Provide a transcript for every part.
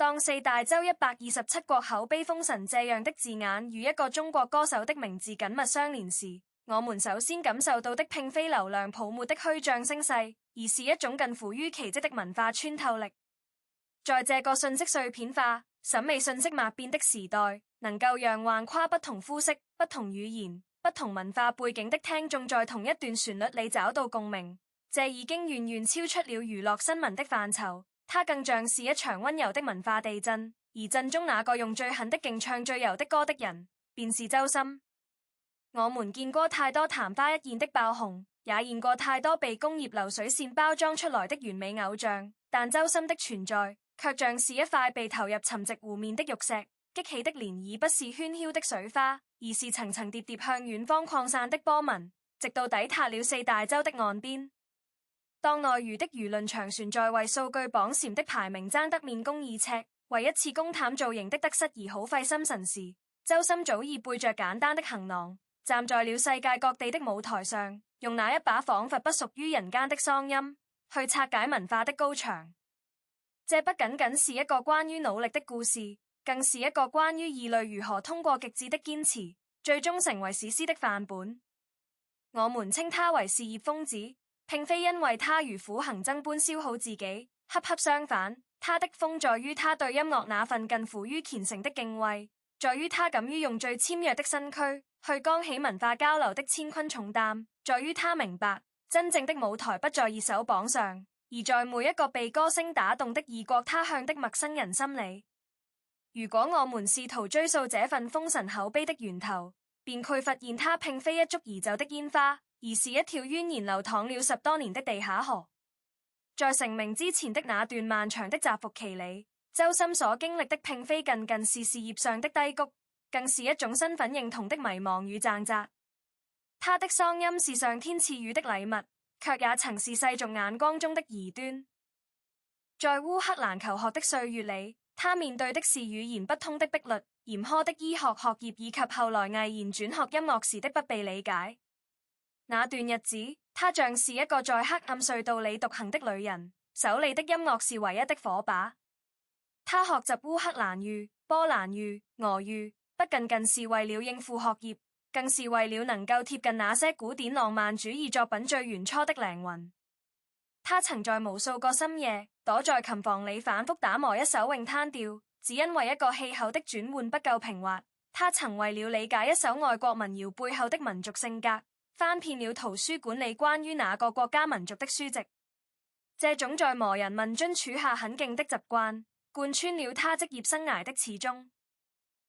當四大洲127國口碑封神這樣的字眼與一個中國歌手的名字緊密相連時，我們首先感受到的並非流量泡沫的虛漲聲勢，而是一種近乎於奇蹟的文化穿透力。在這個信息碎片化、審美信息萬變的時代，能夠讓橫跨不同膚色、不同語言、不同文化背景的聽眾在同一段旋律裡找到共鳴，這已經遠遠超出了娛樂新聞的範疇。它更像是一場溫柔的文化地震，而震中那個用最狠的勁唱最柔的歌的人，便是周深。我們見過太多曇花一現的爆紅，也見過太多被工業流水線包裝出來的完美偶像，但周深的存在，卻像是一塊被投入沉寂湖面的玉石，激起的漣漪不是喧囂的水花，而是層層疊疊向遠方擴散的波紋，直到抵達了四大洲的岸邊。當內娛的輿論長船在為數據榜前的排名爭得面紅耳赤，為一次公探造型的得失而好費心神時，周深早已背着簡單的行囊，站在了世界各地的舞台上，用那一把仿佛不屬於人間的嗓音，去拆解文化的高牆。這不僅僅是一個關於努力的故事，更是一個關於異類如何通過極致的堅持，最終成為史詩的範本。我們稱他為事業瘋子，並非因為他如苦行僧般消耗自己，恰恰相反，他的瘋在於他對音樂那份近乎於虔誠的敬畏，在於他敢於用最纖弱的身軀去扛起文化交流的千鈞重擔，在於他明白真正的舞台不在熱搜榜上，而在每一個被歌聲打動的異國他鄉的陌生人心裡。如果我們試圖追溯這份封神口碑的源頭，便會發現它並非一觸而就的煙花，而是一條蜿蜒流淌了10多年的地下河。在成名之前的那段漫長的蟄伏期裡，周深所經歷的並非僅僅是事業上的低谷，更是一種身份認同的迷茫與掙扎。他的嗓音是上天賜予的禮物，卻也曾是世俗眼光中的異端。在烏克蘭求學的歲月裡，他面對的是語言不通的壁壘、嚴苛的醫學學業，以及後來毅然轉學音樂時的不被理解。那段日子，她像是一個在黑暗隧道裡獨行的旅人，手裡的音樂是唯一的火把。她學習烏克蘭語、波蘭語、俄語，不僅僅是為了應付學業，更是為了能夠貼近那些古典浪漫主義作品最原初的靈魂。她曾在無數個深夜，躲在琴房裡反覆打磨一首詠嘆調，只因為一個氣候的轉換不夠平滑。她曾為了理解一首外國民謠背後的民族性格，翻遍了圖書館裡關於那個國家民族的書籍。這種在磨人問津處下很勁的習慣，貫穿了他職業生涯的始終。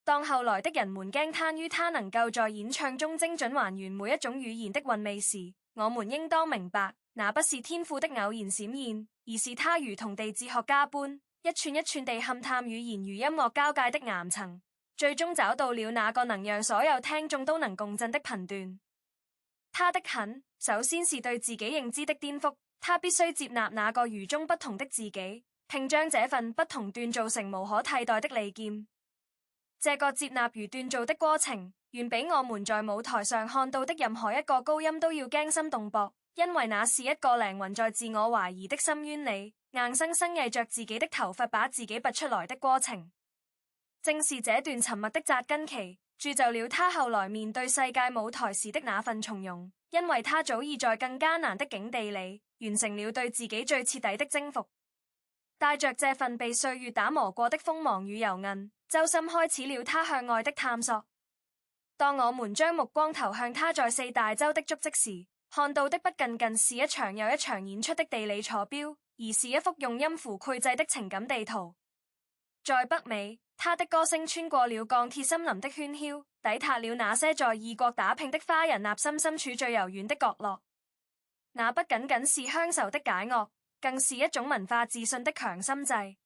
當後來的人們驚嘆於他能夠在演唱中精準還原每一種語言的韻味時，我們應當明白，那不是天賦的偶然閃現，而是他如同地質學家般，一寸一寸地勘探語言與音樂交界的岩層，最終找到了那個能讓所有聽眾都能共振的頻段。他的狠，首先是對自己認知的顛覆，他必須接納那個與眾不同的自己，並將這份不同鍛造成無可替代的利劍。這個接納與鍛造的過程，遠比我們在舞台上看到的任何一個高音都要驚心動魄，因為那是一個靈魂在自我懷疑的深淵裡，硬生生毅着自己的頭髮把自己拔出來的過程。正是這段沉默的扎根期，鑄就了他後來面對世界舞台時的那份從容，因為他早已在更艱難的境地裡完成了對自己最徹底的征服。帶着這份被歲月打磨過的鋒芒與油韌，周深開始了他向外的探索。當我們將目光投向他在四大洲的足跡時，看到的不僅僅是一場又一場演出的地理坐標，而是一幅用音符繪製的情感地圖。在北美，他的歌聲穿過了鋼鐵森林的喧囂，抵達了那些在異國打拼的華人內心深處最柔軟的角落。那不僅僅是鄉愁的解樂，更是一種文化自信的強心劑。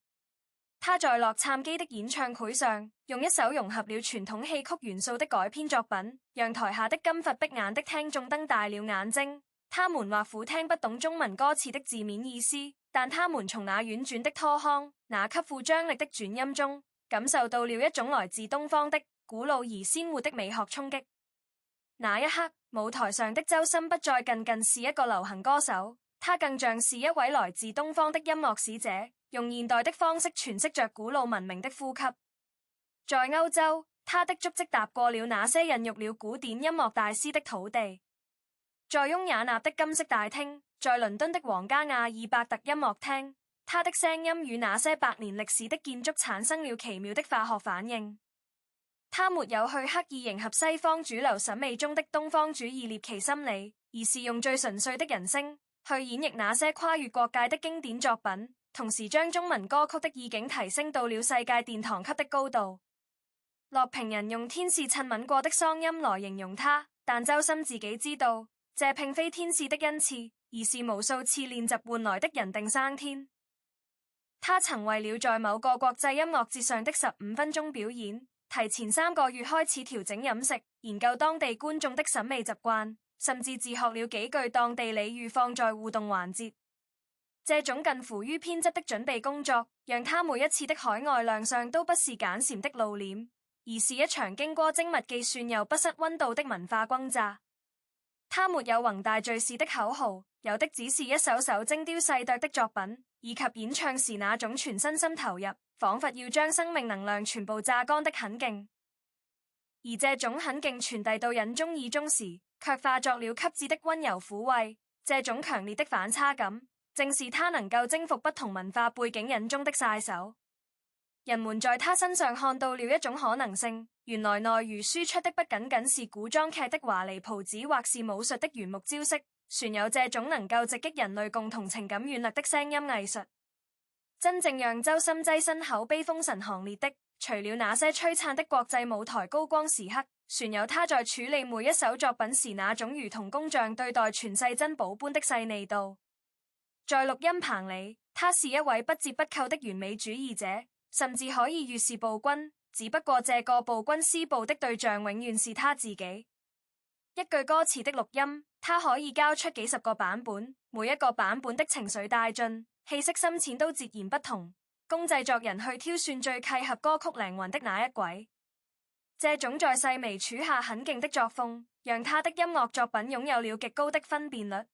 他在洛杉磯的演唱會上，用一首融合了傳統戲曲元素的改編作品，讓台下的金髮碧眼的聽眾瞪大了眼睛。他們或苦聽不懂中文歌詞的字面意思，但他們從那婉轉的拖腔、那給富張力的轉音中，感受到了一種來自東方的古老而鮮活的美學衝擊。那一刻，舞台上的周深不再僅僅是一個流行歌手，他更像是一位來自東方的音樂使者，用現代的方式詮釋着古老文明的呼吸。在歐洲，他的足跡踏過了那些孕育了古典音樂大師的土地，在雍也納的金色大廳，在倫敦的皇家亞爾伯特音樂廳，他的聲音與那些百年歷史的建築產生了奇妙的化學反應。他沒有去刻意迎合西方主流審美中的東方主義獵奇心理，而是用最純粹的人聲去演繹那些跨越國界的經典作品，同時將中文歌曲的意境提升到了世界殿堂級的高度。樂評人用天使親吻過的嗓音來形容他，但周深自己知道，這並非天使的恩賜，而是無數次練習換來的人定生天。他曾為了在某個國際音樂節上的15分鐘表演，提前3個月開始調整飲食，研究當地觀眾的審美習慣，甚至自學了幾句當地俚語放在互動環節。這種近乎於編輯的準備工作，讓他每一次的海外亮相都不是簡單的露臉，而是一場經過精密計算又不失溫度的文化轟炸。他沒有宏大敘事的口號，有的只是一首首精雕細琢的作品，以及演唱時那種全身心投入，仿佛要將生命能量全部榨乾的狠勁。而這種狠勁傳遞到人中耳中時，卻化作了給予的溫柔撫慰。這種強烈的反差感，正是他能夠征服不同文化背景人中的殺手。人們在他身上看到了一種可能性，原來內娛輸出的不僅僅是古裝劇的華麗袍子，或是武術的圓木招式，船有這種能夠直擊人類共同情感軟肋的聲音藝術。真正讓周深躋身口碑封神行列的，除了那些璀璨的國際舞台高光時刻，船有他在處理每一首作品時那種如同工匠對待傳世珍寶般的細膩度。在錄音棚裡，他是一位不折不扣的完美主義者，甚至可以預示暴君，只不過這個暴君施暴的對象永遠是他自己。一句歌詞的錄音，他可以交出幾十個版本，每一個版本的情緒帶進、氣息深淺都截然不同，供製作人去挑選最契合歌曲靈魂的那一軌。這種在細微處下很勁的作風，讓他的音樂作品擁有了極高的分辨率。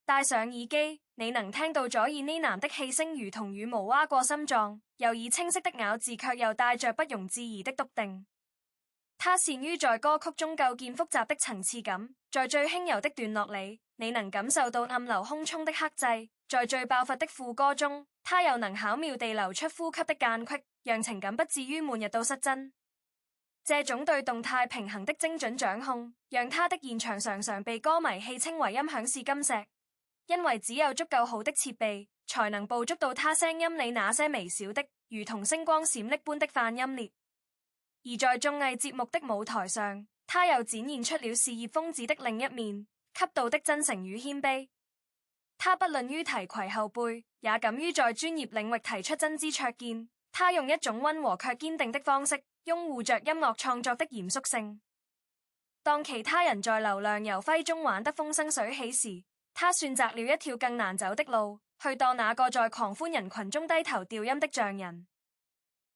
戴上耳機，你能聽到佐爾呢喃的氣聲如同羽毛劃過心臟，又以清晰的咬字卻又帶着不容置疑的篤定。他擅於在歌曲中構建複雜的層次感，在最輕柔的段落裡，你能感受到暗流洶湧的克制；在最爆發的副歌中，他又能巧妙地流出呼吸的間隙，讓情感不至於悶熱到失真。這種對動態平衡的精準掌控，讓他的現場常常被歌迷戲稱為音響是金石。因為只有足夠好的設備，才能捕捉到他聲音裡那些微小的，如同星光閃爍般的泛音列。而在綜藝節目的舞台上，他又展現出了事業瘋子的另一面，極度的真誠與謙卑。他不吝於提攜後輩，也敢於在專業領域提出真知灼見。他用一種溫和卻堅定的方式，擁護着音樂創作的嚴肅性。當其他人在流量遊揮中玩得風生水起時，他選擇了一條更難走的路，去當那個在狂歡人群中低頭調音的匠人。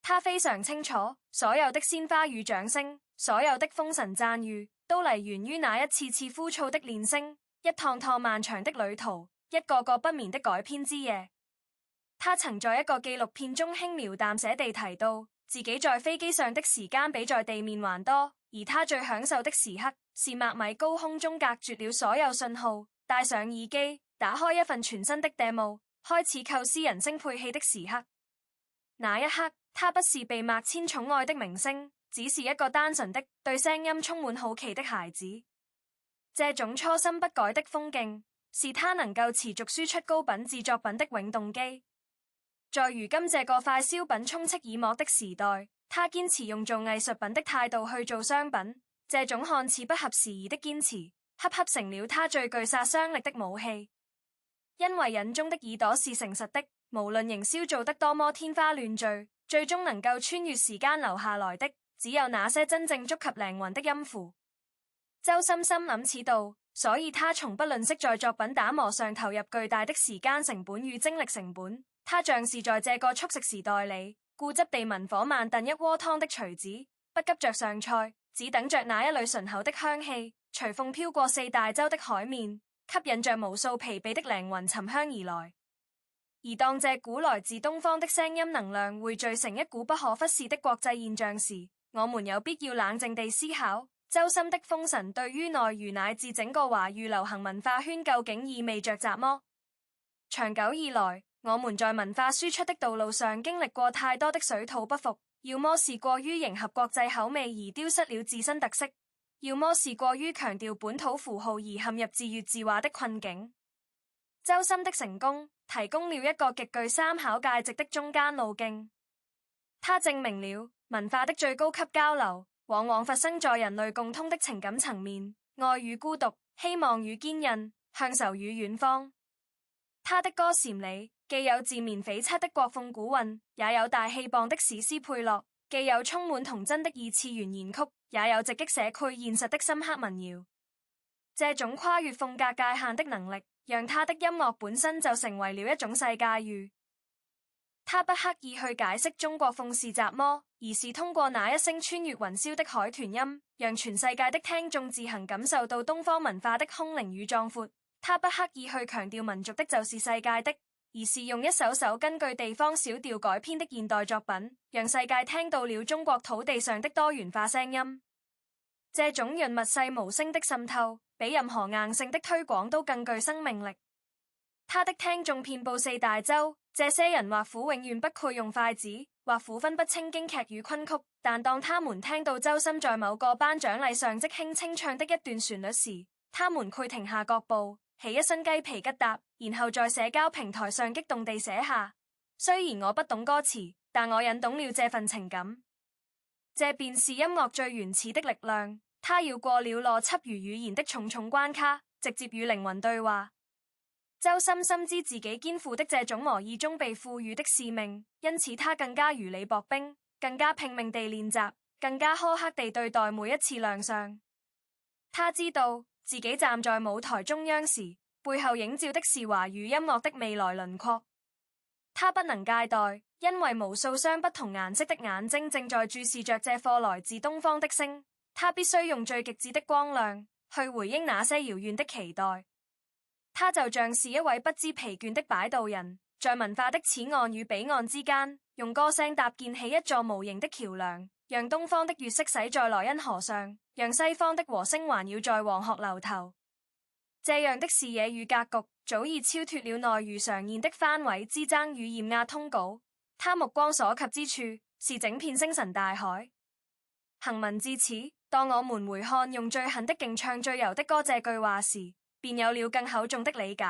他非常清楚，所有的鮮花與掌聲，所有的封神讚譽，都嚟源於那一次次枯燥的練聲，一趟趟漫長的旅途，一個個不眠的改編之夜。他曾在一個紀錄片中輕描淡寫地提到，自己在飛機上的時間比在地面還多，而他最享受的時刻是麥米高空中隔絕了所有信號，戴上耳機，打開一份全新的 demo， 開始構思人聲配器的時刻。那一刻，他不是被麥千寵愛的明星，只是一個單純的對聲音充滿好奇的孩子。這種初心不改的風景，是他能夠持續輸出高品質作品的永動機。在如今這個快消品充斥耳膜的時代，他堅持用做藝術品的態度去做商品，這種看似不合時宜的堅持，恰恰成了他最具殺傷力的武器。因為人中的耳朵是誠實的，無論營銷做得多麼天花亂墜，最終能夠穿越時間留下來的，只有那些真正觸及靈魂的音符。周深深諳此道，所以他從不吝嗇在作品打磨上投入巨大的時間成本與精力成本。他像是在這個速食時代裡，固執地文火慢燉一鍋湯的廚子，不急着上菜，只等着那一縷醇厚的香氣隨風飄過4大洲的海面，吸引着無數疲憊的靈魂沉香而來。而當這股來自東方的聲音能量匯聚成一股不可忽視的國際現象時，我們有必要冷靜地思考，周深的封神對於內娛乃至整個華語流行文化圈究竟意味着什麼？長久以來，我們在文化輸出的道路上經歷過太多的水土不服，要麼是過於迎合國際口味而丟失了自身特色，要麼是過於強調本土符號而陷入自粵自話的困境。周深的成功提供了一個極具參考價值的中間路徑，他證明了文化的最高級交流往往發生在人類共通的情感層面，愛與孤獨，希望與堅韌，鄉愁與遠方。他的歌禪裡既有自綿悱惻的國風古韻，也有大氣磅的史詩配樂；既有充滿童真的二次元言曲，也有直擊寫繪現實的深刻民謠。這種跨越風格界限的能力，讓他的音樂本身就成為了一種世界語。他不刻意去解釋中國風是什麼，而是通過那一聲穿越雲霄的海豚音，讓全世界的聽眾自行感受到東方文化的空靈與壯闊。他不刻意去強調民族的就是世界的，而是用一首首根據地方小調改編的現代作品，讓世界聽到了中國土地上的多元化聲音。這種潤物細無聲的滲透，比任何硬性的推廣都更具生命力。他的聽眾遍布四大洲，這些人或苦永遠不配用筷子，或苦分不清京劇與昆曲，但當他們聽到周深在某個頒獎禮上即興清唱的一段旋律時，他們會停下腳步，起一身雞皮疙瘩，然後在社交平台上激動地寫下：雖然我不懂歌詞，但我引懂了這份情感。這便是音樂最原始的力量，它繞過了邏輯與語言的重重關卡，直接與靈魂對話。周深深知自己肩負的這種無意中被賦予的使命，因此他更加如履薄冰，更加拼命地練習，更加苛刻地對待每一次亮相。他知道自己站在舞台中央時，背後映照的是華語音樂的未來輪廓。他不能懈怠，因為無數雙不同顏色的眼睛正在注視着這顆來自東方的星。他必須用最極致的光亮去回應那些遙遠的期待。他就像是一位不知疲倦的擺渡人，在文化的此岸與彼岸之間，用歌聲搭建起一座無形的橋樑，讓東方的月色洗在萊茵河上，讓西方的和聲環繞在黃鶴樓頭。這樣的視野與格局，早已超脫了內娛常見的番位之爭與驗壓通稿。他目光所及之處，是整片星辰大海。行文至此，當我們回看用最狠的勁唱最柔的歌這句話時，便有了更厚重的理解。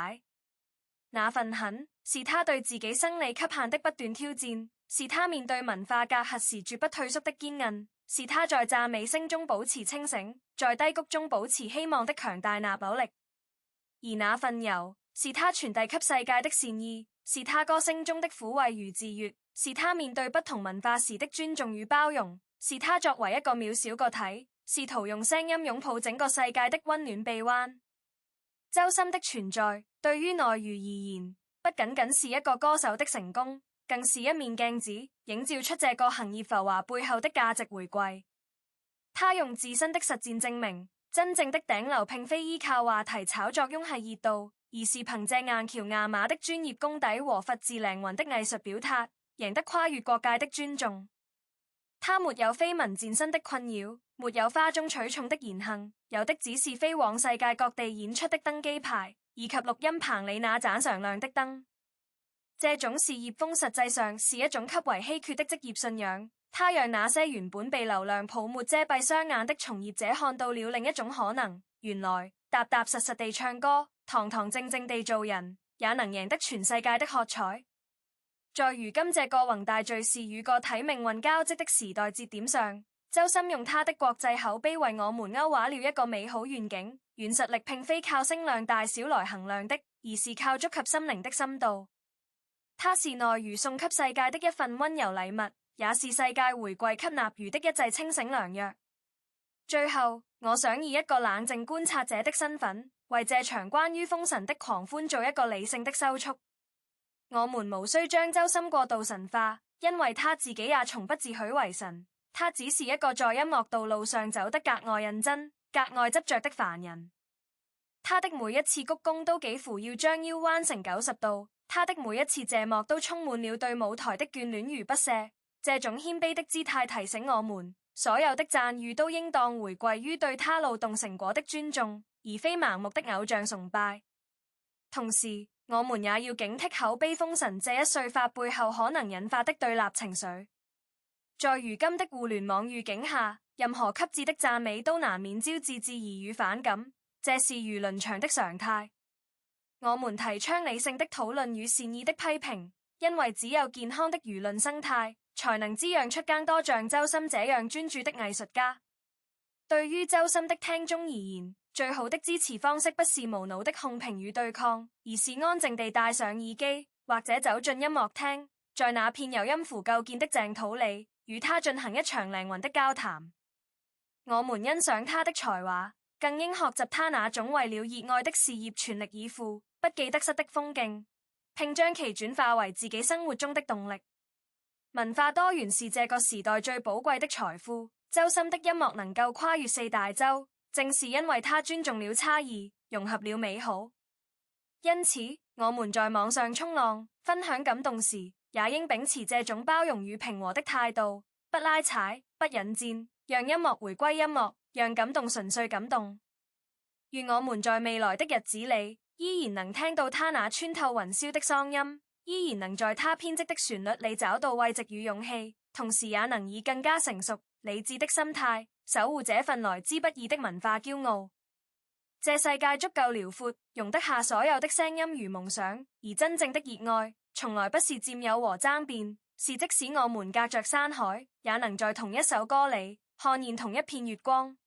那份狠，是他對自己生理極限的不斷挑戰，是他面對文化隔閡時絕不退縮的堅韌，是他在讚美聲中保持清醒，在低谷中保持希望的強大拿保力。而那份柔，是他傳遞給世界的善意，是他歌聲中的撫慰與治癒，是他面對不同文化時的尊重與包容，是他作為一個渺小個體，試圖用聲音擁抱整個世界的溫暖臂彎。周深的存在對於內娛而言，不僅僅是一個歌手的成功，更是一面鏡子，映照出這個行業浮華背後的價值回饋。他用自身的實戰證明，真正的頂流並非依靠話題炒作擁繫熱度，而是憑借硬橋硬馬的專業功底和發自靈魂的藝術表達，贏得跨越各界的尊重。他沒有非文戰身的困擾，沒有嘩眾取寵的言行，有的只是飛往世界各地演出的登機牌，以及錄音棚裡那盞常亮的燈。這種事業風實際上是一種極為稀缺的職業信仰，它讓那些原本被流量泡沫遮蔽雙眼的從業者看到了另一種可能，原來踏踏實實地唱歌，堂堂正正地做人，也能贏得全世界的喝彩。在如今這個宏大敘事與個體命運交織的時代節點上，周深用他的國際口碑為我們勾畫了一個美好願景。軟實力並非靠聲量大小來衡量的，而是靠觸及心靈的深度。它是內娛送給世界的一份溫柔禮物，也是世界回饋給納娛的一劑清醒良藥。最後，我想以一個冷靜觀察者的身份，為這場關於封神的狂歡做一個理性的收束。我們無需將周深過度神化，因為他自己也從不自詡為神，他只是一個在音樂道路上走得格外認真、格外執着的凡人。他的每一次鞠躬都幾乎要將腰彎成90度，他的每一次謝幕都充滿了對舞台的眷戀與不捨。這種謙卑的姿態提醒我們，所有的讚譽都應當回歸於對他勞動成果的尊重，而非盲目的偶像崇拜。同時，我們也要警惕口碑封神這一說法背後可能引發的對立情緒。在如今的互聯網語境下，任何給予的讚美都難免招致質疑與反感，這是輿論場的常態。我們提倡理性的討論與善意的批評，因為只有健康的輿論生態，才能滋養出更多像周深這樣專注的藝術家。對於周深的聽眾而言，最好的支持方式不是無腦的控評與對抗，而是安靜地戴上耳機，或者走進音樂廳，在那片由音符構建的淨土裡，與他進行一場靈魂的交談。我們欣賞他的才華，更應學習他那種為了熱愛的事業全力以赴、不計得失的風景，並將其轉化為自己生活中的動力。文化多元是這個時代最寶貴的財富。周深的音樂能夠跨越四大洲，正是因為他尊重了差異，融合了美好。因此，我們在網上衝浪、分享感動時，也應秉持這種包容與平和的態度，不拉踩，不引戰，讓音樂回歸音樂，讓感動純粹感動。願我們在未來的日子裡，依然能聽到他那穿透雲霄的嗓音，依然能在他編織的旋律裡找到慰藉與勇氣，同時也能以更加成熟、理智的心態，守護這份來之不易的文化驕傲。這世界足夠遼闊，容得下所有的聲音與夢想，而真正的熱愛，從來不是佔有和爭辯，是即使我們隔着山海，也能在同一首歌裡，看見同一片月光。